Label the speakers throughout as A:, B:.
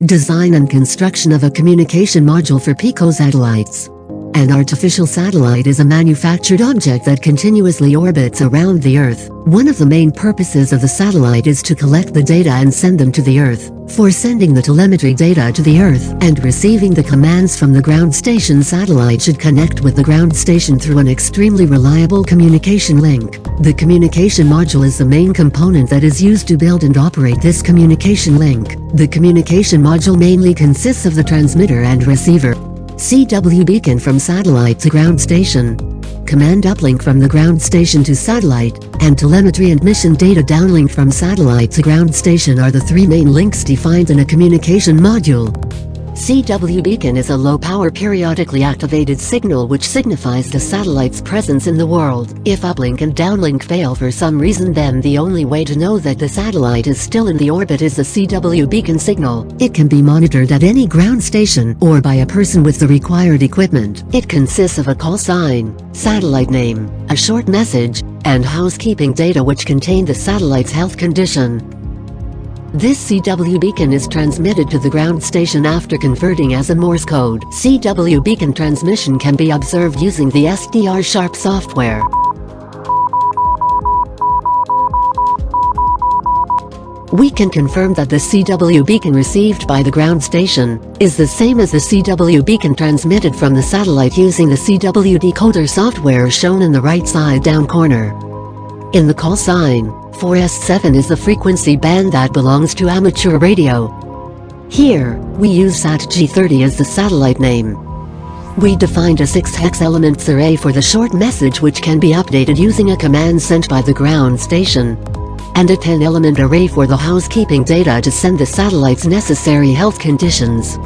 A: Design and construction of a communication module for Pico satellites. An artificial satellite is a manufactured object that continuously orbits around the Earth. One of the main purposes of the satellite is to collect the data and send them to the Earth. For sending the telemetry data to the Earth and receiving the commands from the ground station, satellite should connect with the ground station through an extremely reliable communication link. The communication module is the main component that is used to build and operate this communication link. The communication module mainly consists of the transmitter and receiver, CW beacon from satellite to ground station, command uplink from the ground station to satellite, and telemetry and mission data downlink from satellite to ground station are the three main links defined in a communication module. CW beacon is a low-power periodically activated signal which signifies the satellite's presence in the world. If uplink and downlink fail for some reason, then the only way to know that the satellite is still in the orbit is the CW beacon signal. It can be monitored at any ground station or by a person with the required equipment. It consists of a call sign, satellite name, a short message, and housekeeping data which contain the satellite's health condition. This CW beacon is transmitted to the ground station after converting as a Morse code. CW beacon transmission can be observed using the SDR Sharp software. We can confirm that the CW beacon received by the ground station is the same as the CW beacon transmitted from the satellite using the CW decoder software shown in the right side down corner. In the call sign, 4S7 is the frequency band that belongs to amateur radio. Here, we use SAT-G30 as the satellite name. We defined a 6 hex elements array for the short message which can be updated using a command sent by the ground station, and a 10 element array for the housekeeping data to send the satellite's necessary health conditions.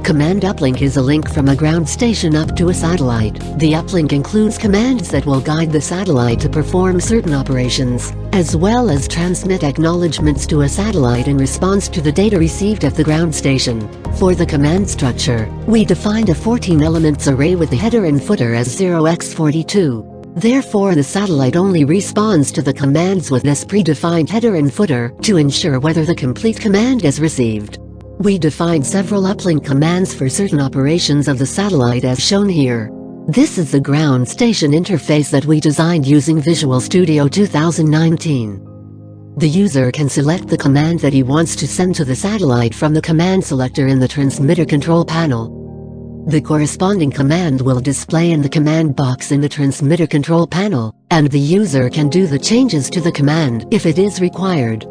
A: Command uplink is a link from a ground station up to a satellite. The uplink includes commands that will guide the satellite to perform certain operations, as well as transmit acknowledgements to a satellite in response to the data received at the ground station. For the command structure, we defined a 14 elements array with the header and footer as 0x42. Therefore, the satellite only responds to the commands with this predefined header and footer to ensure whether the complete command is received. We defined several uplink commands for certain operations of the satellite as shown here. This is the ground station interface that we designed using Visual Studio 2019. The user can select the command that he wants to send to the satellite from the command selector in the transmitter control panel. The corresponding command will display in the command box in the transmitter control panel, and the user can do the changes to the command if it is required.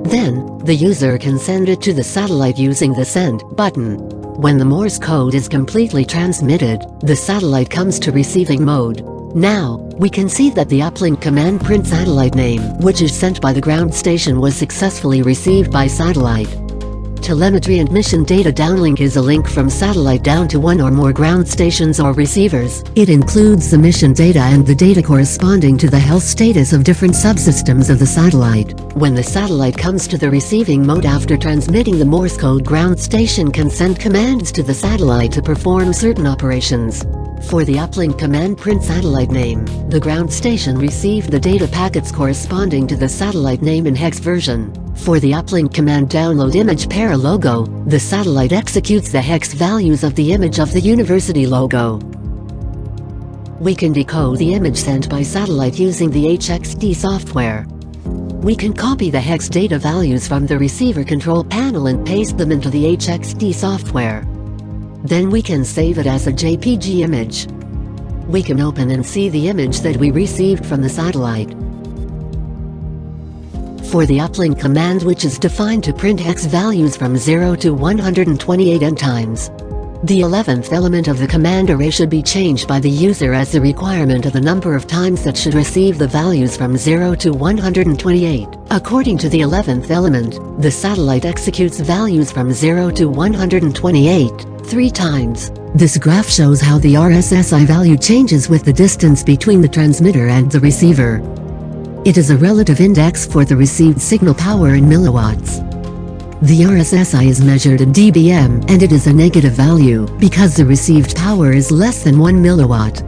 A: Then, the user can send it to the satellite using the Send button. When the Morse code is completely transmitted, the satellite comes to receiving mode. Now, we can see that the uplink command print satellite name, which is sent by the ground station, was successfully received by satellite. Telemetry and mission data downlink is a link from satellite down to one or more ground stations or receivers. It includes the mission data and the data corresponding to the health status of different subsystems of the satellite. When the satellite comes to the receiving mode after transmitting the Morse code, ground station can send commands to the satellite to perform certain operations. For the uplink command print satellite name, the ground station received the data packets corresponding to the satellite name in hex version. For the uplink command download image para logo, the satellite executes the hex values of the image of the university logo. We can decode the image sent by satellite using the HXD software. We can copy the hex data values from the receiver control panel and paste them into the HXD software. Then we can save it as a JPG image. We can open and see the image that we received from the satellite. For the uplink command, which is defined to print hex values from 0 to 128 n times, the 11th element of the command array should be changed by the user as the requirement of the number of times that should receive the values from 0 to 128. According to the 11th element, the satellite executes values from 0 to 128 3 times. This graph shows how the RSSI value changes with the distance between the transmitter and the receiver. It is a relative index for the received signal power in milliwatts. The RSSI is measured in dBm, and it is a negative value because the received power is less than 1 milliwatt.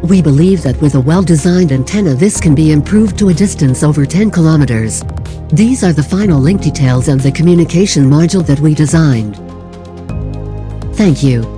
A: We believe that with a well-designed antenna this can be improved to a distance over 10 kilometers. These are the final link details of the communication module that we designed. Thank you.